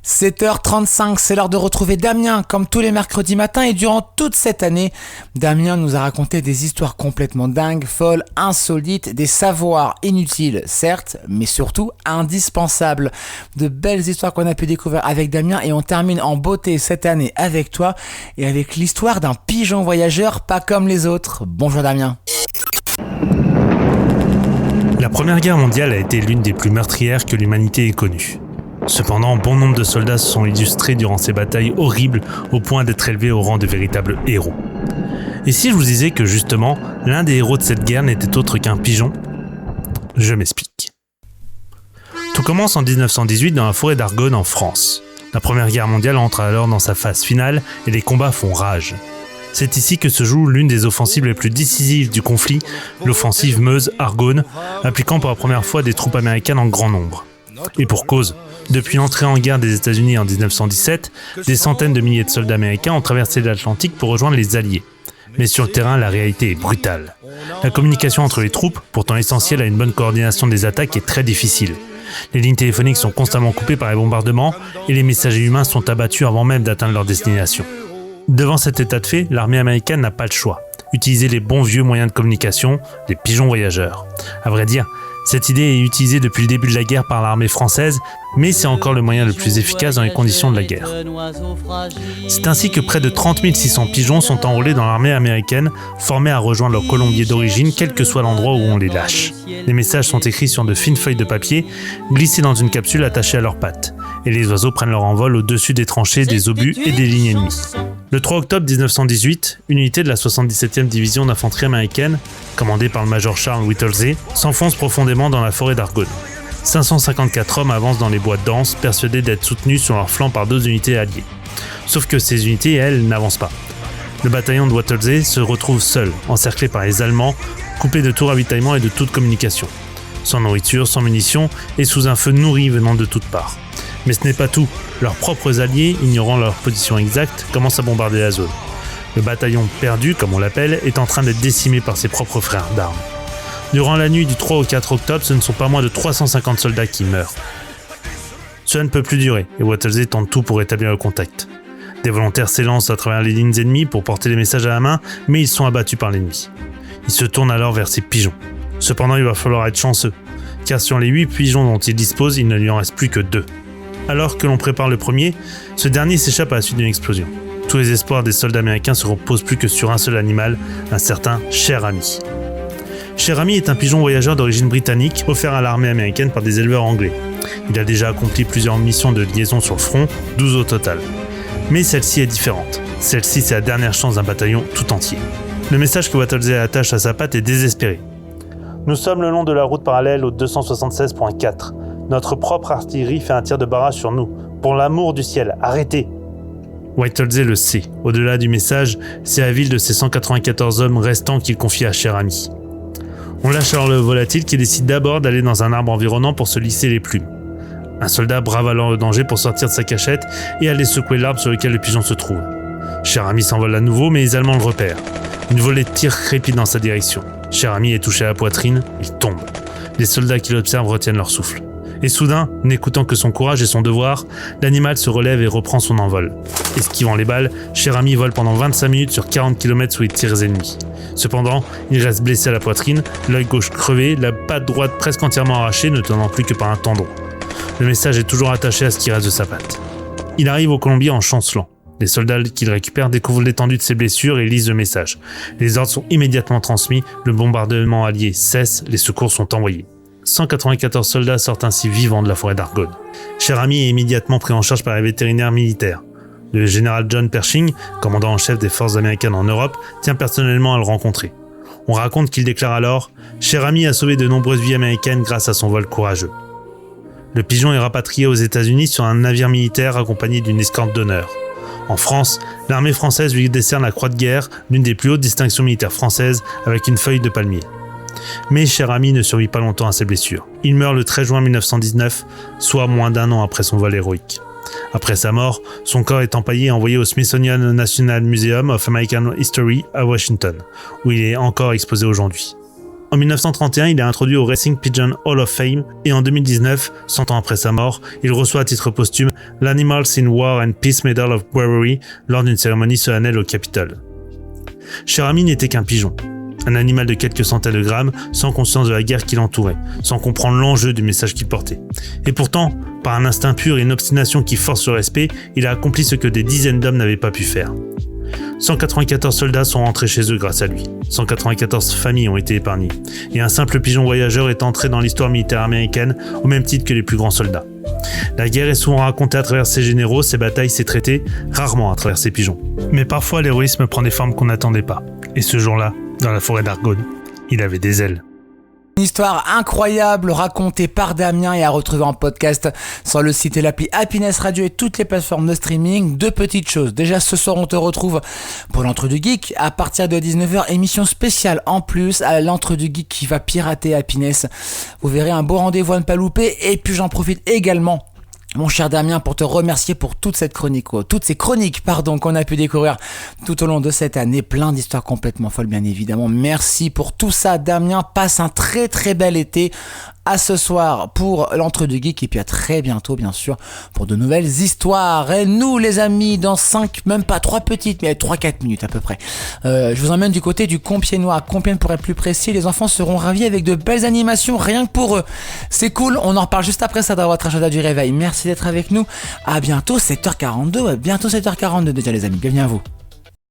7h35, c'est l'heure de retrouver Damien comme tous les mercredis matins et durant toute cette année, Damien nous a raconté des histoires complètement dingues, folles, insolites, des savoirs inutiles certes, mais surtout indispensables. De belles histoires qu'on a pu découvrir avec Damien et on termine en beauté cette année avec toi et avec l'histoire d'un pigeon voyageur pas comme les autres. Bonjour Damien. La Première Guerre mondiale a été l'une des plus meurtrières que l'humanité ait connues. Cependant, bon nombre de soldats se sont illustrés durant ces batailles horribles au point d'être élevés au rang de véritables héros. Et si je vous disais que justement, l'un des héros de cette guerre n'était autre qu'un pigeon ? Je m'explique. Tout commence en 1918 dans la forêt d'Argonne en France. La Première Guerre mondiale entre alors dans sa phase finale et les combats font rage. C'est ici que se joue l'une des offensives les plus décisives du conflit, l'offensive Meuse-Argonne, impliquant pour la première fois des troupes américaines en grand nombre. Et pour cause, depuis l'entrée en guerre des États-Unis en 1917, des centaines de milliers de soldats américains ont traversé l'Atlantique pour rejoindre les Alliés. Mais sur le terrain, la réalité est brutale. La communication entre les troupes, pourtant essentielle à une bonne coordination des attaques, est très difficile. Les lignes téléphoniques sont constamment coupées par les bombardements et les messagers humains sont abattus avant même d'atteindre leur destination. Devant cet état de fait, l'armée américaine n'a pas le choix. Utiliser les bons vieux moyens de communication, les pigeons voyageurs. À vrai dire, cette idée est utilisée depuis le début de la guerre par l'armée française, mais c'est encore le moyen le plus efficace dans les conditions de la guerre. C'est ainsi que près de 30 600 pigeons sont enrôlés dans l'armée américaine, formés à rejoindre leur colombier d'origine, quel que soit l'endroit où on les lâche. Les messages sont écrits sur de fines feuilles de papier, glissées dans une capsule attachée à leurs pattes, et les oiseaux prennent leur envol au-dessus des tranchées, des obus et des lignes ennemies. Le 3 octobre 1918, une unité de la 77e division d'infanterie américaine, commandée par le major Charles Whittlesey, s'enfonce profondément dans la forêt d'Argonne. 554 hommes avancent dans les bois denses, persuadés d'être soutenus sur leur flanc par 2 unités alliées. Sauf que ces unités, elles, n'avancent pas. Le bataillon de Whittlesey se retrouve seul, encerclé par les Allemands, coupé de tout ravitaillement et de toute communication. Sans nourriture, sans munitions et sous un feu nourri venant de toutes parts. Mais ce n'est pas tout. Leurs propres alliés, ignorant leur position exacte, commencent à bombarder la zone. Le bataillon perdu, comme on l'appelle, est en train d'être décimé par ses propres frères d'armes. Durant la nuit du 3 au 4 octobre, ce ne sont pas moins de 350 soldats qui meurent. Cela ne peut plus durer, et Whittlesey tente tout pour établir le contact. Des volontaires s'élancent à travers les lignes ennemies pour porter les messages à la main, mais ils sont abattus par l'ennemi. Il se tourne alors vers ses pigeons. Cependant, il va falloir être chanceux, car sur les 8 pigeons dont il dispose, il ne lui en reste plus que 2. Alors que l'on prépare le premier, ce dernier s'échappe à la suite d'une explosion. Tous les espoirs des soldats américains se reposent plus que sur un seul animal, un certain Cher Ami. Cher Ami est un pigeon voyageur d'origine britannique, offert à l'armée américaine par des éleveurs anglais. Il a déjà accompli plusieurs missions de liaison sur le front, 12 au total. Mais celle-ci est différente. Celle-ci, c'est la dernière chance d'un bataillon tout entier. Le message que Whittlesey attache à sa patte est désespéré. Nous sommes le long de la route parallèle au 276.4. Notre propre artillerie fait un tir de barrage sur nous. Pour l'amour du ciel, arrêtez! Whittlesey le sait. Au-delà du message, c'est la ville de ces 194 hommes restants qu'il confie à Cher Ami. On lâche alors le volatile qui décide d'abord d'aller dans un arbre environnant pour se lisser les plumes. Un soldat brave alors le danger pour sortir de sa cachette et aller secouer l'arbre sur lequel le pigeon se trouve. Cher Ami s'envole à nouveau, mais les Allemands le repèrent. Une volée de tirs crépite dans sa direction. Cher Ami est touché à la poitrine, il tombe. Les soldats qui l'observent retiennent leur souffle. Et soudain, n'écoutant que son courage et son devoir, l'animal se relève et reprend son envol. Esquivant les balles, Cher Ami vole pendant 25 minutes sur 40 km sous les tirs ennemis. Cependant, il reste blessé à la poitrine, l'œil gauche crevé, la patte droite presque entièrement arrachée, ne tenant plus que par un tendon. Le message est toujours attaché à ce qui reste de sa patte. Il arrive au colombier en chancelant. Les soldats qu'il récupère découvrent l'étendue de ses blessures et lisent le message. Les ordres sont immédiatement transmis, le bombardement allié cesse, les secours sont envoyés. 194 soldats sortent ainsi vivants de la forêt d'Argonne. Cher Ami est immédiatement pris en charge par les vétérinaires militaires. Le général John Pershing, commandant en chef des forces américaines en Europe, tient personnellement à le rencontrer. On raconte qu'il déclare alors « Cher Ami a sauvé de nombreuses vies américaines grâce à son vol courageux ». Le pigeon est rapatrié aux États-Unis sur un navire militaire accompagné d'une escorte d'honneur. En France, l'armée française lui décerne la Croix de guerre, l'une des plus hautes distinctions militaires françaises, avec une feuille de palmier. Mais Cher Ami ne survit pas longtemps à ses blessures. Il meurt le 13 juin 1919, soit moins d'1 an après son vol héroïque. Après sa mort, son corps est empaillé et envoyé au Smithsonian National Museum of American History à Washington, où il est encore exposé aujourd'hui. En 1931, il est introduit au Racing Pigeon Hall of Fame et en 2019, 100 ans après sa mort, il reçoit à titre posthume l'Animals in War and Peace Medal of Bravery lors d'une cérémonie solennelle au Capitole. Cher ami n'était qu'un pigeon, un animal de quelques centaines de grammes, sans conscience de la guerre qui l'entourait, sans comprendre l'enjeu du message qu'il portait. Et pourtant, par un instinct pur et une obstination qui force le respect, il a accompli ce que des dizaines d'hommes n'avaient pas pu faire. 194 soldats sont rentrés chez eux grâce à lui. 194 familles ont été épargnées. Et un simple pigeon voyageur est entré dans l'histoire militaire américaine au même titre que les plus grands soldats. La guerre est souvent racontée à travers ses généraux, ses batailles, ses traités, rarement à travers ses pigeons. Mais parfois l'héroïsme prend des formes qu'on n'attendait pas. Et ce jour-là, dans la forêt d'Argonne, il avait des ailes. Une histoire incroyable racontée par Damien et à retrouver en podcast sur le site et l'appli Happiness Radio et toutes les plateformes de streaming. Deux petites choses. Déjà, ce soir, on te retrouve pour l'Entre du Geek à partir de 19h. Émission spéciale en plus à l'Entre du Geek qui va pirater Happiness. Vous verrez un beau rendez-vous à ne pas louper. Et puis, j'en profite également, mon cher Damien, pour te remercier pour toutes ces chroniques qu'on a pu découvrir tout au long de cette année. Plein d'histoires complètement folles, bien évidemment. Merci pour tout ça, Damien. Passe un très très bel été. À ce soir pour l'Entre du Geek et puis à très bientôt, bien sûr, pour de nouvelles histoires. Et nous, les amis, dans 3 minutes à peu près. Je vous emmène du côté du Compiègnois. Compiègne pour être plus précis. Les enfants seront ravis avec de belles animations, rien que pour eux. C'est cool. On en reparle juste après ça dans votre agenda du réveil. Merci d'être avec nous. À bientôt, 7h42. Bientôt 7h42 déjà, les amis. Bienvenue à vous.